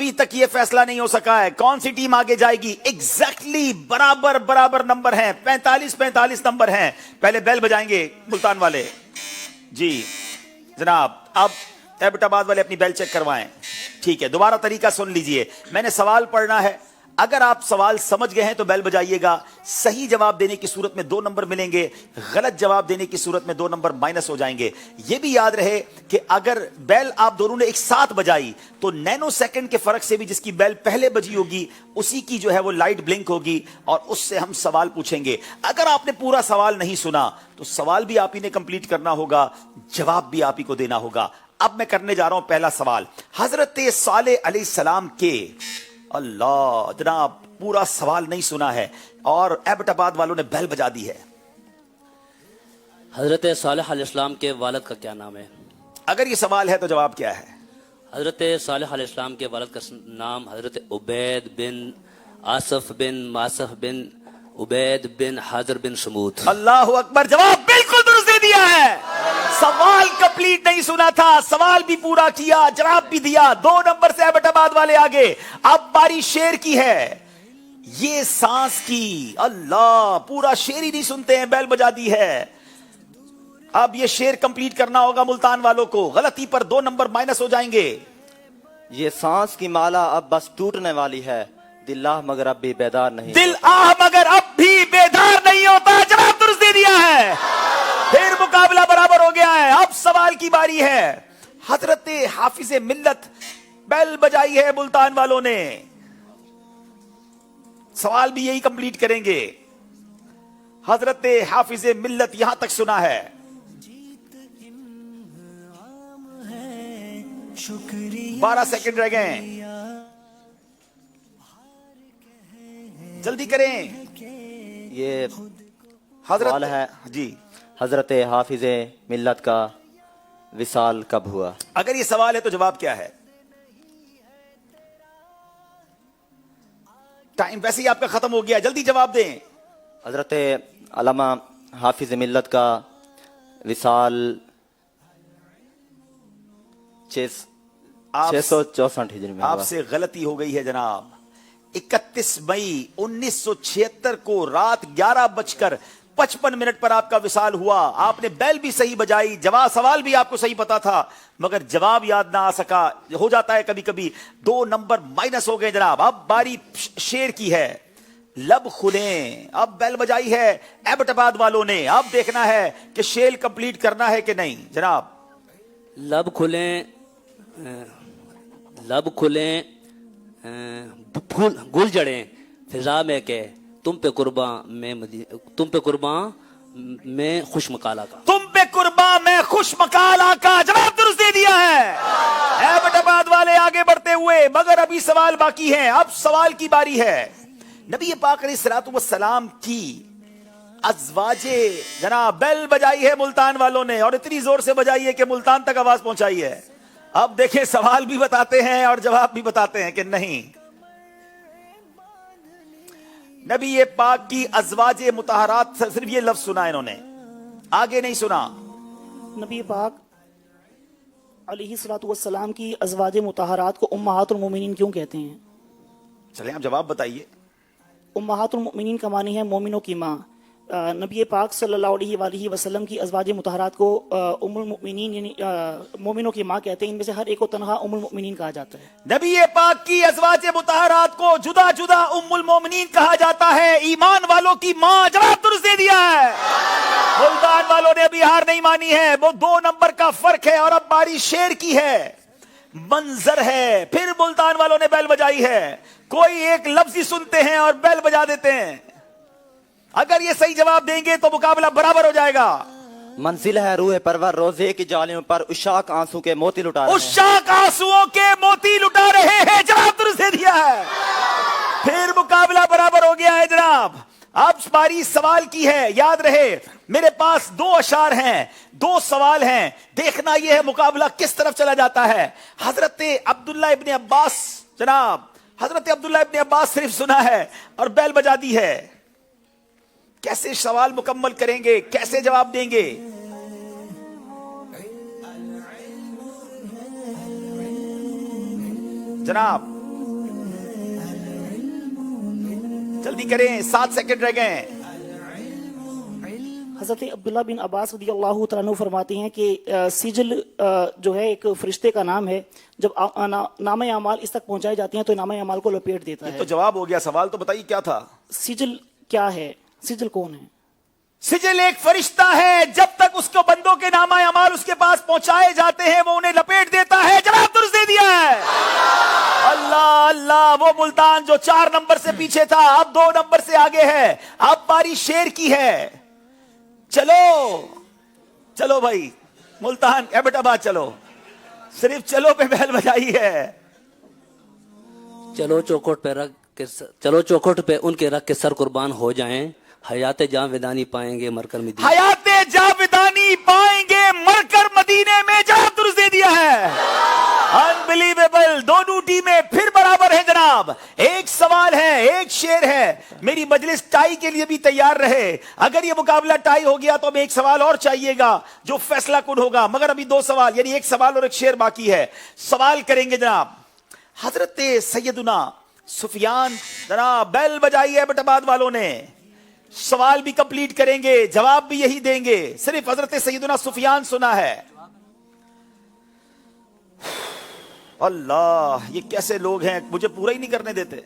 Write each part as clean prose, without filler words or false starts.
ابھی تک یہ فیصلہ نہیں ہو سکا ہے کون سی ٹیم آگے جائے گی. ایگزیکٹلی برابر نمبر ہیں, 45 نمبر ہیں. پہلے بیل بجائیں گے ملتان والے. جی جناب, اب ایبٹ آباد والے اپنی بیل چیک کروائیں. ٹھیک ہے, دوبارہ طریقہ سن لیجئے. میں نے سوال پڑھنا ہے, اگر آپ سوال سمجھ گئے ہیں تو بیل بجائیے گا. صحیح جواب دینے کی صورت میں 2 نمبر ملیں گے, غلط جواب دینے کی صورت میں 2 نمبر مائنس ہو جائیں گے. یہ بھی یاد رہے کہ اگر بیل آپ دونوں نے ایک ساتھ بجائی تو نینو سیکنڈ کے فرق سے بھی جس کی بیل پہلے بجی ہوگی اسی کی جو ہے وہ لائٹ بلنک ہوگی اور اس سے ہم سوال پوچھیں گے. اگر آپ نے پورا سوال نہیں سنا تو سوال بھی آپ ہی نے کمپلیٹ کرنا ہوگا, جواب بھی آپ ہی کو دینا ہوگا. اب میں کرنے جا رہا ہوں پہلا سوال. حضرت صالح علیہ السلام کے, اللہ جناب پورا سوال نہیں سنا ہے اور ایبٹ آباد والوں نے بیل بجا دی ہے. حضرت صالح علیہ السلام کے والد کا کیا نام ہے؟ اگر یہ سوال ہے تو جواب کیا ہے؟ حضرت صالح علیہ السلام کے والد کا نام حضرت عبید بن آصف بن ماسف بن عبید بن حاضر بن سمود. اللہ اکبر, جواب بالکل درست دے دیا ہے. سوال کمپلیٹ نہیں سنا تھا, سوال بھی پورا کیا, جواب بھی دیا. 2 نمبر سے ایبٹ آباد والے آگے. اب باری شیر کی ہے, یہ سانس کی. اللہ, پورا شیر ہی نہیں سنتے ہیں, بیل بجا دی ہے. اب یہ شیر کمپلیٹ کرنا ہوگا ملتان والوں کو, غلطی پر 2 نمبر مائنس ہو جائیں گے. یہ سانس کی مالا اب بس ٹوٹنے والی ہے, دل آہ مگر اب بھی بیدار نہیں. دل آہ مگر اب بھی بیدار نہیں ہوتا, جواب درست دے دیا ہے. پھر مقابلہ برابر ہو گیا ہے. اب سوال کی باری ہے. حضرت حافظ ملت, بیل بجائی ہے ملتان والوں نے, سوال بھی یہی کمپلیٹ کریں گے. حضرت حافظ ملت یہاں تک سنا ہے. 12 سیکنڈ رہ گئے, جلدی کریں. یہ حضرت سوال ہے, جی حضرت حافظ ملت کا وصال کب ہوا؟ اگر یہ سوال ہے تو جواب کیا ہے؟ ٹائم ویسے ہی آپ کا ختم ہو گیا, جلدی جواب دیں. حضرت علامہ حافظ ملت کا وصال 664 ہجری میں آپ ہوا. سے غلطی ہو گئی ہے جناب. 31 مئی 1976 کو رات 11:55 پر آپ کا وصال ہوا. آپ نے بیل بھی صحیح بجائی, جواب سوال بھی آپ کو صحیح پتا تھا, مگر جواب یاد نہ آ سکا. ہو جاتا ہے کبھی کبھی. 2 نمبر مائنس ہو گئے جناب. اب باری شیر کی ہے. لب کھلیں, اب بیل بجائی ہے ایبٹ آباد والوں نے. اب دیکھنا ہے کہ شیل کمپلیٹ کرنا ہے کہ نہیں جناب. لب کھلیں, لب کھلیں, گل جڑیں فضا میں کہ تم پہ قرباں میں خوش مقالہ کا. تم پہ قرباں میں خوش مقالہ کا, جواب درست دے دیا ہے. ایبٹ آباد والے آگے بڑھتے ہوئے, مگر ابھی سوال باقی ہیں. اب سوال کی باری ہے. نبی پاک علیہ الصلوۃ والسلام کی ازواج, جناب بیل بجائی ہے ملتان والوں نے, اور اتنی زور سے بجائی ہے کہ ملتان تک آواز پہنچائی ہے. اب دیکھیں سوال بھی بتاتے ہیں اور جواب بھی بتاتے ہیں کہ نہیں. نبی پاک کی ازواج مطہرات, صرف یہ لفظ سنا انہوں نے, آگے نہیں سنا. نبی پاک علیہ الصلوۃ والسلام کی ازواج مطہرات کو امہات المومنین کیوں کہتے ہیں؟ چلیں آپ جواب بتائیے. امہات المؤمنین کا معنی ہے مومنوں کی ماں. نبی پاک صلی اللہ علیہ وآلہ وسلم کی ازواج مطہرات کو ام المؤمنین یعنی مومنوں کی ماں کہتے ہیں. ان میں سے ہر ایک کو تنہا ام المؤمنین کہا جاتا ہے. نبی پاک کی ازواج مطہرات کو جدا جدا ام المؤمنین کہا جاتا ہے, ایمان والوں کی ماں. جواب درست دے دیا ہے. ملتان والوں نے ابھی ہار نہیں مانی ہے, وہ 2 نمبر کا فرق ہے. اور اب باری شیر کی ہے, منظر ہے. پھر ملتان والوں نے بیل بجائی ہے. کوئی ایک لفظ ہی سنتے ہیں اور بیل بجا دیتے ہیں. اگر یہ صحیح جواب دیں گے تو مقابلہ برابر ہو جائے گا. منزل ہے روح پرور روزے کی جالیوں پر اشاق آنسو کے موتی لٹا رہے ہیں. اشاق آنسوؤں کے موتی لٹا رہے ہیں, جواب درست دے دیا ہے. پھر مقابلہ برابر ہو گیا ہے جناب. اب باری سوال کی ہے. یاد رہے میرے پاس 2 اشعار ہیں, 2 سوال ہیں. دیکھنا یہ ہے مقابلہ کس طرف چلا جاتا ہے. حضرت عبداللہ ابن عباس, جناب حضرت عبداللہ ابن عباس صرف سنا ہے اور بیل بجا دی ہے. کیسے سوال مکمل کریں گے, کیسے جواب دیں گے؟ جناب जल्दी करें, 7 सेकंड रह गए हैं। हज़रत अब्दुल्ला बिन अब्बास रज़ियल्लाहु तआला अन्हु फरमाते हैं कि सिजल जो है एक फरिश्ते का नाम है, जब नामे अमाल इस तक पहुंचाई जाती हैं तो नामे अमाल को लपेट देता है। तो जवाब हो गया, सवाल तो बताइए क्या था? सिजल क्या है? सिजल कौन है? सिजल एक फरिश्ता है, जब तक उसको बंदों के नामा अमाल उसके पास पहुंचाए जाते हैं वो उन्हें लपेट देता है। जवाब दुरुस्त दे दिया है। अल्लाह अल्लाह, वो मुल्तान जो 4 नंबर से पीछे था अब 2 नंबर से आगे है। अब बारी शेर की है। चलो चलो भाई, मुल्तान एबटाबाद चलो, सिर्फ चलो पे बैल बजाई है। चलो चौखट पे उनके रख के सर कुर्बान हो जाएं, हयाते जावेदानी पाएंगे मरकर मदीने। हयाते जावेदानी पाएंगे मरकर मदीने में। जवाब दुरुस्त दे दिया है। अनबिलीवेबल, दोनों टीमें फिर बराबर है जनाब। एक सवाल है, एक शेर है। मेरी मजलिस टाई के लिए भी तैयार रहे। अगर ये मुकाबला टाई हो गया तो हमें एक सवाल और चाहिएगा जो फैसला कुन होगा, मगर अभी 2 सवाल, यानी एक सवाल और एक शेर बाकी है। सवाल करेंगे जनाब हजरत सैयदुना सुफियान। जनाब बेल बजाई है एबटाबाद वालों ने। सवाल भी कंप्लीट करेंगे, जवाब भी यही देंगे। सिर्फ हजरत सैयदुना सुफियान सुना है। अल्लाह, ये कैसे लोग हैं, मुझे पूरा ही नहीं करने देते।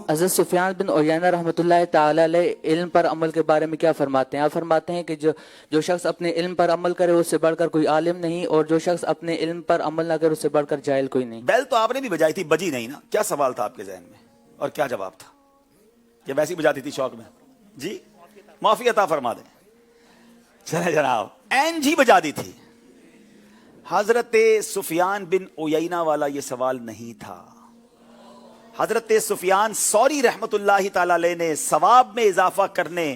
हज़रत सुफियान बिन उयैना रहमतुल्लाह ताला अलैह इल्म पर अमल के बारे में क्या फरमाते हैं? आप फरमाते हैं कि जो शख्स अपने इल्म पर अमल करे उससे बढ़कर कोई आलिम नहीं, और जो शख्स अपने इल्म पर अमल ना करे उससे बढ़कर जाहिल कोई नहीं। बेल तो आपने भी बजाई थी, बजी नहीं ना। क्या सवाल था आपके जहन में और क्या जवाब था? ये वैसी बजाती थी शौक में जी, माफी अता फरमा दे। चले जनाब, एन जी बजा दी थी। हजरत सुफियान बिन उयैना वाला ये सवाल नहीं था। हजरत सुफियान सौरी रहमतुल्लाहि ताला अलैह ने सवाब में इजाफा करने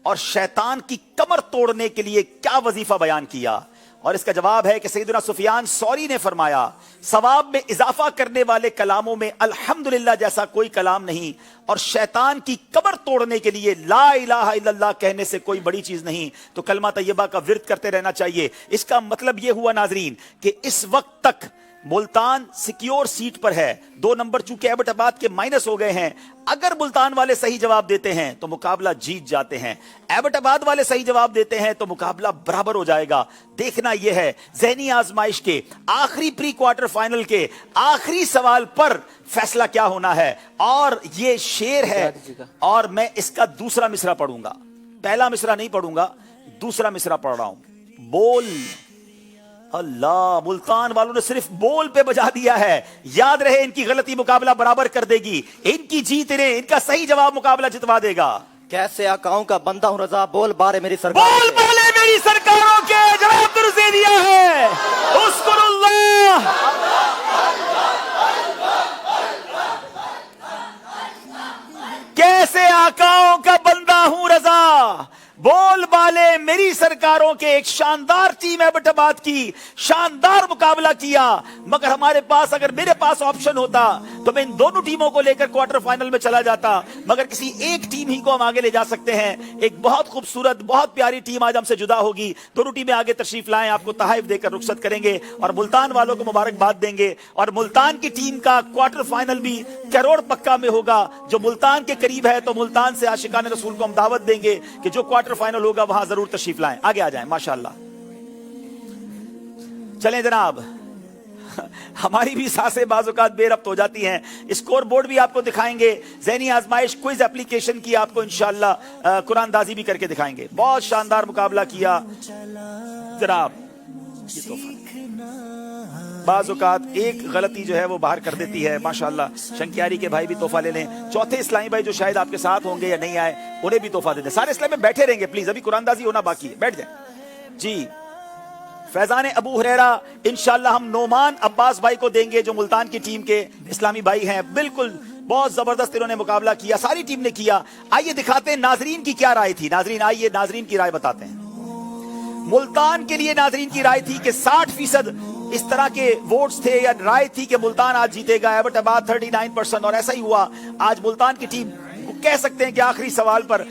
और शैतान की कमर तोड़ने के लिए क्या वजीफा बयान किया, और इसका जवाब है कि सैयदना सुफियान सौरी ने फरमाया सवाब में इजाफा करने वाले कलामों में अल्हम्दुलिल्लाह जैसा कोई कलाम नहीं, और शैतान की कमर तोड़ने के लिए ला इलाहा इल्लल्लाह कहने से कोई बड़ी चीज नहीं। तो कलमा तैयबा का विर्द करते रहना चाहिए। इसका मतलब यह हुआ नाजरीन कि इस वक्त तक मुल्तान सिक्योर सीट पर है। 2 नंबर चूंकि एबटाबाद के माइनस हो गए हैं। अगर मुल्तान वाले सही जवाब देते हैं तो मुकाबला जीत जाते हैं, एबटाबाद वाले सही जवाब देते हैं तो मुकाबला बराबर हो जाएगा। देखना यह है ज़हनी आजमाइश के आखिरी प्री क्वार्टर फाइनल के आखिरी सवाल पर फैसला क्या होना है। और ये शेर है और मैं इसका दूसरा मिसरा पढ़ूंगा, पहला मिसरा नहीं पढ़ूंगा, दूसरा मिसरा पढ़ रहा हूं। बोल। अल्लाह, मुल्तान वालों ने सिर्फ बोल पे बजा दिया है। याद रहे, इनकी गलती मुकाबला बराबर कर देगी, इनकी जीत ने इनका सही जवाब मुकाबला जितवा देगा। कैसे आकाओं का बंदा हूं रजा, बोल बारे मेरी सरकार, बोल बोले मेरी सरकारों के। जवाब दुरुस्त दे दिया है। उस्कुरुल्लाह। कैसे आकाओं का बंदा हूं रजा, बोल बाले मेरी सरकारों के। एक शानदार टीम एबटाबाद की शानदार मुकाबला किया, मगर हमारे पास, अगर मेरे पास ऑप्शन होता तो मैं इन दोनों टीमों को लेकर क्वार्टर फाइनल में चला जाता, मगर किसी एक टीम ही को हम आगे ले जा सकते हैं। एक बहुत खूबसूरत, बहुत प्यारी टीम आज हमसे जुदा होगी। दोनों टीमें आगे तशरीफ लाएं, आपको तहाइफ देकर रुखसत करेंगे और मुल्तान वालों को मुबारकबाद देंगे। और मुल्तान की टीम का क्वार्टर फाइनल भी करोड़ पक्का में होगा। जो मुल्तान के करीब है तो मुल्तान से आशिकाने रसूल को हम दावत देंगे कि जो क्वार्टर फाइनल होगा वहां जरूर तशरीफ लाएं। आगे आ जाएं, माशाअल्लाह। चलें जनाब, हमारी भी सांसें बाज़-औक़ात बेरब्त हो जाती हैं। स्कोर बोर्ड भी आपको दिखाएंगे, ज़हनी आजमाइश क्विज एप्लीकेशन की आपको इंशाअल्लाह कुरानदाजी भी करके दिखाएंगे। बहुत शानदार मुकाबला किया जनाब। ये तोहफा बाज़-औक़ात एक गलती जो है वो बाहर कर देती है। माशाअल्लाह, शंकियारी के भाई भी तोहफा ले लें। चौथे इस्लामी भाई जो शायद आपके साथ होंगे या नहीं आए, उन्हें भी तोहफा दे दें। सारे इस्लाम में बैठे रहेंगे प्लीज, अभी कुरानदाजी होना बाकी है, बैठ जाए जी। फैजान अबू हुरैरा इंशाअल्लाह हम नोमान अब्बास भाई को देंगे जो मुल्तान की टीम के इस्लामी भाई हैं। बिल्कुल बहुत जबरदस्त इन्होंने मुकाबला किया, सारी टीम ने किया। आइए दिखाते हैं नाजरीन की क्या राय थी। नाजरीन आइए, नाजरीन की राय बताते हैं। मुल्तान के लिए नाजरीन की राय थी कि 60% इस तरह के वोट्स थे या राय थी कि मुल्तान आज जीतेगा। एबटाबाद 39% और ऐसा ही हुआ। आज मुल्तान की टीम कह सकते हैं कि आखिरी सवाल पर